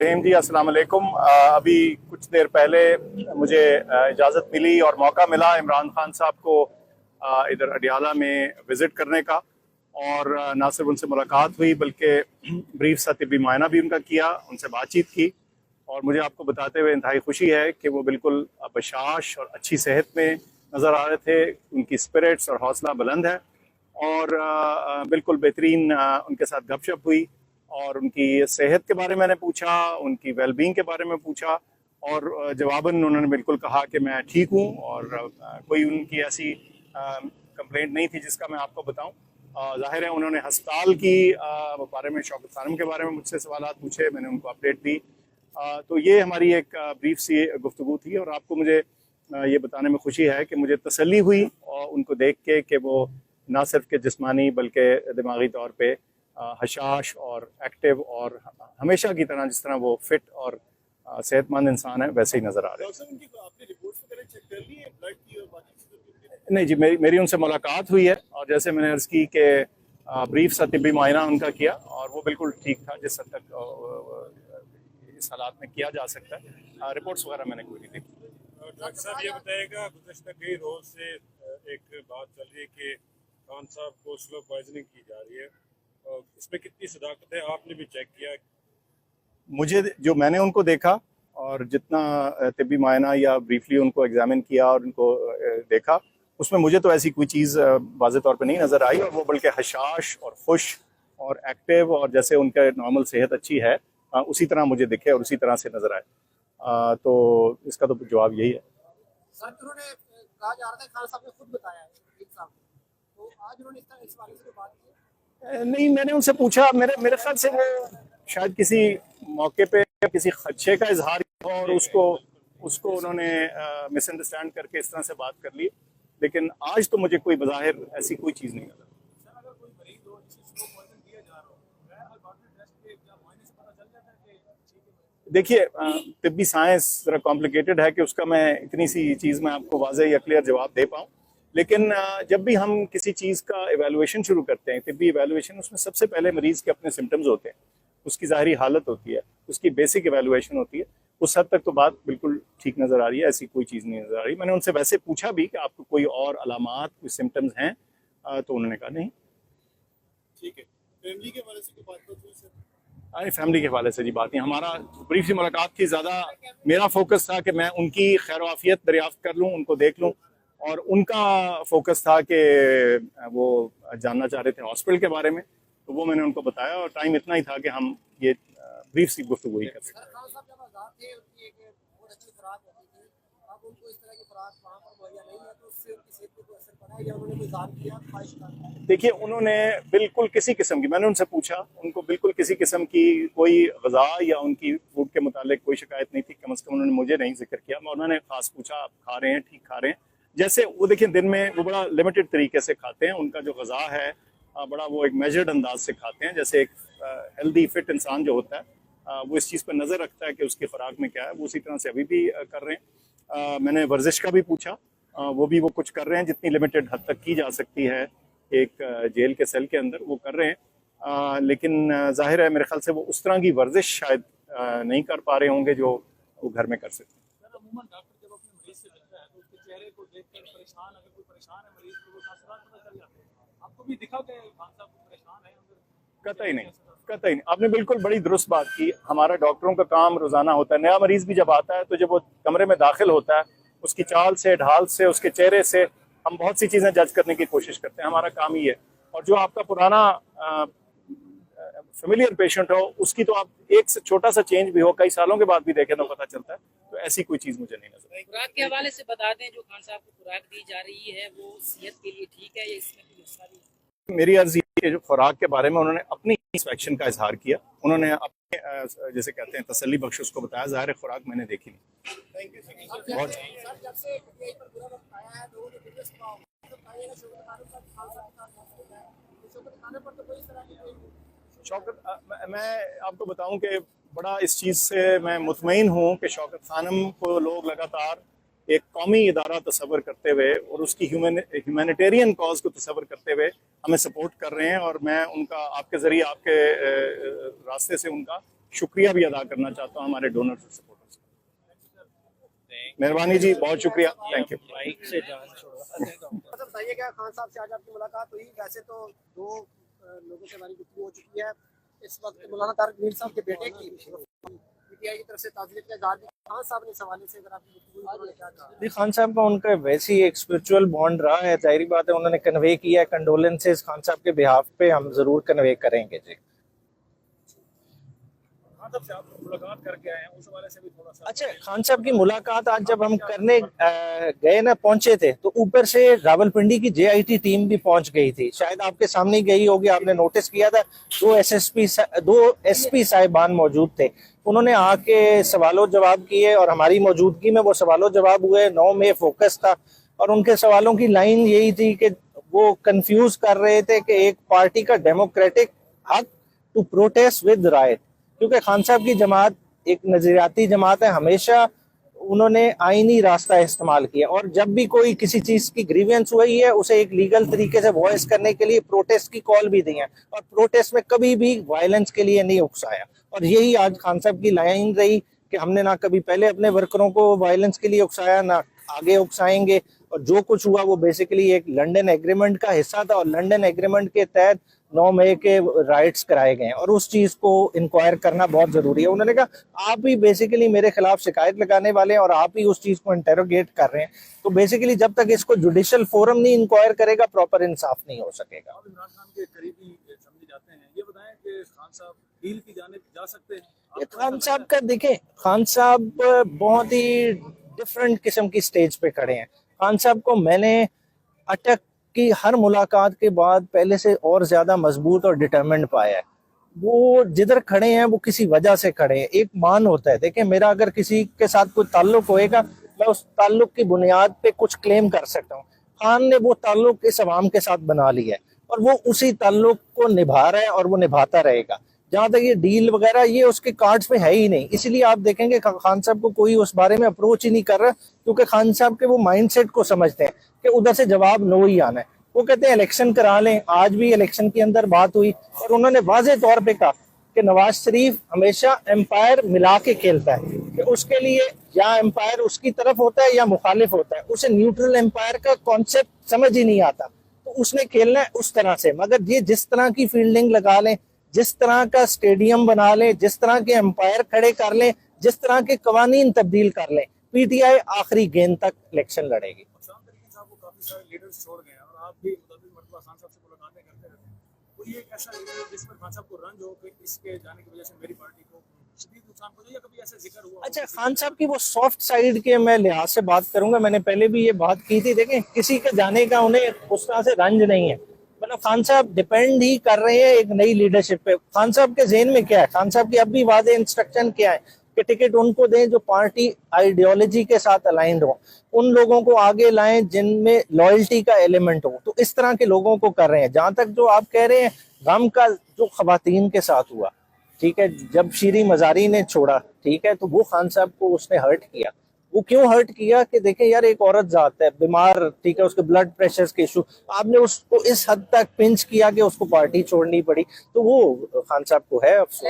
प्रेम जी, अस्सलाम वालेकुम। अभी कुछ देर पहले मुझे इजाज़त मिली और मौका मिला इमरान खान साहब को इधर अडियाला में विज़िट करने का। और ना सिर्फ उनसे मुलाकात हुई बल्कि ब्रीफ सा तिब्बी मुआयना भी उनका किया, उनसे बातचीत की। और मुझे आपको बताते हुए इंतहाई खुशी है कि वो बिल्कुल बशाश और अच्छी सेहत में नज़र आ रहे थे। उनकी स्पिरिट्स और हौसला बुलंद है और बिल्कुल बेहतरीन उनके साथ गपशप हुई और उनकी सेहत के बारे में मैंने पूछा, उनकी वेलबींग के बारे में पूछा और जवाबन उन्होंने बिल्कुल कहा कि मैं ठीक हूँ और कोई उनकी ऐसी कंप्लेंट नहीं थी जिसका मैं आपको बताऊँ। जाहिर है उन्होंने हस्पताल की बारे में, शौकत खानम के बारे में मुझसे सवाल पूछे, मैंने उनको अपडेट दी। तो ये हमारी एक ब्रीफ सी गुफ्तगू थी और आपको मुझे ये बताने में खुशी है कि मुझे तसल्ली हुई और उनको देख के कि वो ना सिर्फ के जिस्मानी बल्कि दिमागी तौर पे हशाश और एक्टिव और हमेशा की तरह जिस तरह वो फिट और सेहतमंद इंसान है वैसे ही नज़र आ रहे हैं। नहीं जी, मेरी उनसे मुलाकात हुई है और जैसे मैंने अर्ज़ की कि ब्रीफ सा तिब्बी मुआयना उनका किया और वो बिल्कुल ठीक था जिस हद तक इस हालात में किया जा सकता है। रिपोर्ट्स वगैरह मैंने कोई नहीं देखी। डॉक्टर साहब ये बताइएगा, गुज़श्ता कई रोज से एक बात चल रही है कि खान साहब को स्लो पॉइजनिंग की जा रही है, और इसमें कितनी सदाकत है? आपने भी चेक किया? मुझे जो मैंने उनको देखा और जितना तिब्बी मुआयना या ब्रीफली उनको एग्जामिन किया और उनको देखा, उसमें मुझे तो ऐसी कोई चीज़ वाज़े तौर पे नहीं नज़र आई और वो बल्कि हशाश और खुश और एक्टिव और जैसे उनका नॉर्मल सेहत अच्छी है उसी तरह मुझे दिखे और उसी तरह से नज़र आए। तो इसका तो जवाब यही है। सर, उन्होंने कहा जा रहा था, खान साहब ने खुद बताया है तो आज उन्होंने इस बारे में बात की? नहीं, मैंने उनसे पूछा, मेरे ख्याल से वो शायद किसी मौके पे किसी खदशे का इजहार और उसको उन्होंने मिसअंडरस्टैंड करके इस तरह से बात कर ली। लेकिन आज तो मुझे कोई बज़ाहिर ऐसी कोई चीज़ नहीं नजर। देखिए, तिब्बी साइंस ज़रा कॉम्प्लिकेटेड है कि उसका मैं इतनी सी चीज़ में आपको वाज़ेह या क्लियर जवाब दे पाऊँ। लेकिन जब भी हम किसी चीज़ का एवेलुएशन शुरू करते हैं, तिब्बी एवेलुएशन, उसमें सबसे पहले मरीज़ के अपने सिम्टम्स होते हैं, उसकी ज़ाहरी हालत होती है, उसकी बेसिक एवेलुएशन होती है। उस हद तक तो बात बिल्कुल ठीक नज़र आ रही है, ऐसी कोई चीज़ नहीं नज़र आ रही। मैंने उनसे वैसे पूछा भी कि आपको कोई और अलामात, कोई सिम्टम्स हैं, तो उन्होंने कहा नहीं। ठीक है, फैमिली के हवाले से कोई बात हुई सर? अरे फैमिली के हवाले से जी बात नहीं, हमारा ब्रीफ सी मुलाकात थी। ज़्यादा मेरा फोकस था कि मैं उनकी खैर वाफियत दरियाफ्त कर लूँ, उनको देख लूँ, और उनका फोकस था कि वो जानना चाह रहे थे हॉस्पिटल के बारे में, तो वो मैंने उनको बताया और टाइम इतना ही था कि हम ये ब्रीफ सी गुफ्तगू ही कर सकते। देखिए, उन्होंने बिल्कुल किसी किस्म की, मैंने उनसे पूछा, उनको बिल्कुल किसी किस्म की कोई ग़िज़ा या उनकी फूड के मुतालिक कोई शिकायत नहीं थी। कम से कम उन्होंने मुझे नहीं जिक्र किया। मैं उन्होंने खास पूछा, आप खा रहे हैं, ठीक खा रहे हैं? जैसे वो देखिए, दिन में वो बड़ा लिमिटेड तरीके से खाते हैं, उनका जो ग़िज़ा है बड़ा वो एक मेजर्ड अंदाज से खाते हैं। जैसे एक हेल्दी फिट इंसान जो होता है वो इस चीज़ पर नज़र रखता है कि उसकी खुराक में क्या है, वो उसी तरह से अभी भी कर रहे हैं। मैंने वर्जिश का भी पूछा, वो भी वो कुछ कर रहे हैं जितनी लिमिटेड हद तक की जा सकती है एक जेल के सेल के अंदर, वो कर रहे हैं। लेकिन जाहिर है मेरे ख्याल से वो उस तरह की वर्जिश शायद नहीं कर पा रहे होंगे जो वो घर में कर सकते हैं। कतई नहीं, कतई नहीं। आपने बिल्कुल बड़ी दुरुस्त बात की। हमारा डॉक्टरों का काम रोजाना होता है, नया मरीज भी जब आता है तो जब वो कमरे में दाखिल होता है, उसकी चाल से, ढाल से, उसके चेहरे से हम बहुत सी चीज़ें जज करने की कोशिश करते हैं। हमारा काम ही है। और जो आपका पुराना फेमिलियर पेशेंट हो, उसकी तो आप एक से छोटा सा चेंज भी हो, कई सालों के बाद भी देखें तो पता चलता है। तो ऐसी कोई चीज़ मुझे नहीं नजर। खुराक के हवाले से बता दें, जो खान साहब को खुराक दी जा रही है वो सेहत के लिए ठीक है या इसमें कोई नुकसान भी? मेरी अर्जी है, जो खुराक के बारे में उन्होंने अपनी इंस्पेक्शन का इजहार किया, उन्होंने अपने जैसे कहते हैं तसल्ली बख्श उसको बताया। ज़ाहिर खुराक मैंने देखी नहीं। बहुत शौकत, मैं आपको बताऊं कि बड़ा इस चीज़ से मैं मुतमईन हूँ कि शौकत खानम को लोग लगातार एक कौमी इदारा तस्वर करते हुए और उसकी ह्यूमैनिटेरियन कॉज को तस्वर करते हुए हमें सपोर्ट कर रहे हैं। और मैं उनका आपके ज़रिए, आपके रास्ते से उनका शुक्रिया भी अदा करना चाहता हूँ हमारे डोनर्स और सपोर्टर्स का। मेहरबानी जी, बहुत शुक्रिया, थैंक यू। मतलब बताइए क्या खान साहब से आज आपकी मुलाकात हुई? वैसे तो दो लोगों से हमारी गुफ्तगू हो चुकी है। इस वक्त मौलाना तारिक मीर साहब के बेटे की पीटीआई की तरफ से ताज़ियत का इज़हार भी खान साहब ने इस हवाले से अगर आपकी गुफ्तगू हुई, उन्होंने क्या कहा? खान साहब का उनका वैसे ही एक स्पिरिचुअल बॉन्ड रहा है, जाहिर बात है उन्होंने कन्वे किया है। कंडोलेंसेस खान साहब के बिहाफ पे हम जरूर कन्वे करेंगे जी। मुलाकात करके आए हैं, उस हवाले से भी थोड़ा सा। अच्छा, खान साहब की मुलाकात आज जब हम करने गए ना, पहुंचे थे, तो ऊपर से रावलपिंडी की जेआईटी टीम भी पहुंच गई थी। शायद आपके सामने ही गई होगी, आपने नोटिस किया था। दो एसपी साहिबान मौजूद थे। उन्होंने आके सवालों जवाब किए और हमारी मौजूदगी में वो सवालों जवाब हुए। 9 में फोकस था और उनके सवालों की लाइन यही थी कि वो कंफ्यूज कर रहे थे कि एक पार्टी का डेमोक्रेटिक हक टू प्रोटेस्ट विद राइट, क्योंकि खान साहब की जमात एक नजरियाती जमात है। हमेशा उन्होंने आईनी रास्ता इस्तेमाल किया और जब भी कोई किसी चीज की ग्रीवेंस हुई है उसे एक लीगल तरीके से वॉइस करने के लिए प्रोटेस्ट की कॉल भी दी है और प्रोटेस्ट में कभी भी वायलेंस के लिए नहीं उकसाया। और यही आज खान साहब की लाइन रही कि हमने ना कभी पहले अपने वर्करों को वायलेंस के लिए उकसाया, ना आगे उकसाएंगे। और जो कुछ हुआ वो बेसिकली एक लंदन एग्रीमेंट का हिस्सा था और लंदन एग्रीमेंट के तहत 9 मई के राइट्स कराए गए हैं और उस चीज को इंक्वायर करना बहुत जरूरी है। उन्होंने कहा आप ही बेसिकली मेरे खिलाफ शिकायत लगाने वाले हैं और आप ही उस चीज को इंटेरोगेट कर रहे हैं। तो बेसिकली जब तक इसको जुडिशियल फोरम नहीं इंक्वायर करेगा, प्रॉपर इंसाफ नहीं हो सकेगा। आप इमरान खान के करीबी समझे जाते हैं, ये बताएं कि खान साहब डील की जानिब जा सकते हैं? खान साहब का देखें, खान साहब बहुत ही डिफरेंट किस्म की स्टेज पे खड़े हैं। खान साहब को मैंने अटक की हर मुलाकात के बाद पहले से और ज्यादा मजबूत और डिटरमिन्ड पाया है। वो जिधर खड़े हैं वो किसी वजह से खड़े हैं। एक मान होता है, देखें मेरा अगर किसी के साथ कोई ताल्लुक होएगा, मैं उस ताल्लुक की बुनियाद पे कुछ क्लेम कर सकता हूँ। खान ने वो ताल्लुक इस अवाम के साथ बना लिया है और वो उसी ताल्लुक को निभा रहा है और वो निभाता रहेगा। जहां तक ये डील वगैरह, ये उसके कार्ड्स में है ही नहीं। इसलिए आप देखेंगे खान साहब को कोई उस बारे में अप्रोच ही नहीं कर रहा, क्योंकि खान साहब के वो माइंडसेट को समझते हैं कि उधर से जवाब नो ही आना है। वो कहते हैं इलेक्शन करा लें। आज भी इलेक्शन के अंदर बात हुई और उन्होंने वाज़ेह तौर पे कहा कि नवाज शरीफ हमेशा एम्पायर मिला के खेलता है, कि उसके लिए या एम्पायर उसकी तरफ होता है या मुखालिफ होता है। उसे न्यूट्रल एम्पायर का कॉन्सेप्ट समझ ही नहीं आता, तो उसने खेलना है उस तरह से। मगर ये जिस तरह की फील्डिंग लगा लें, जिस तरह का स्टेडियम बना लें, जिस तरह के एम्पायर खड़े कर लें, जिस तरह के कवानीन तब्दील कर लें, पीटीआई आखिरी गेंद तक इलेक्शन लड़ेगी। काफी सारे लीडर्स छोड़ गए और आप भी मरतबा खान साहब से मुलाकातें करते रहते हैं। कोई एक ऐसा लीडर जिस पर खान साहब को रंज हो कि इसके जाने की वजह से मेरी पार्टी को शदीद नुकसान पहुंचा, या कभी ऐसा जिक्र हुआ? अच्छा, खान साहब की वो सॉफ्ट साइड के मैं लिहाज से बात करूंगा। मैंने पहले भी ये बात की थी, देखें किसी के जाने का उन्हें उस तरह से रंज नहीं है। मतलब खान साहब डिपेंड ही कर रहे हैं एक नई लीडरशिप पे। खान साहब के ज़हन में क्या है, खान साहब की अब भी वादे इंस्ट्रक्शन क्या है कि टिकट उनको दें जो पार्टी आइडियोलॉजी के साथ अलाइंड हो, उन लोगों को आगे लाएं जिनमें लॉयल्टी का एलिमेंट हो। तो इस तरह के लोगों को कर रहे हैं। जहां तक जो आप कह रहे हैं गम का जो खवातीन के साथ हुआ, ठीक है, जब शीरी मजारी ने छोड़ा, ठीक है, तो वो खान साहब को उसने हर्ट किया। वो क्यों हर्ट किया कि देखें यार, एक औरत जात है बीमार, ठीक है, उसके ब्लड प्रेशर के इशू, आपने उसको इस हद तक पिंच किया कि उसको पार्टी छोड़नी पड़ी। तो वो खान साहब को है अफसोस।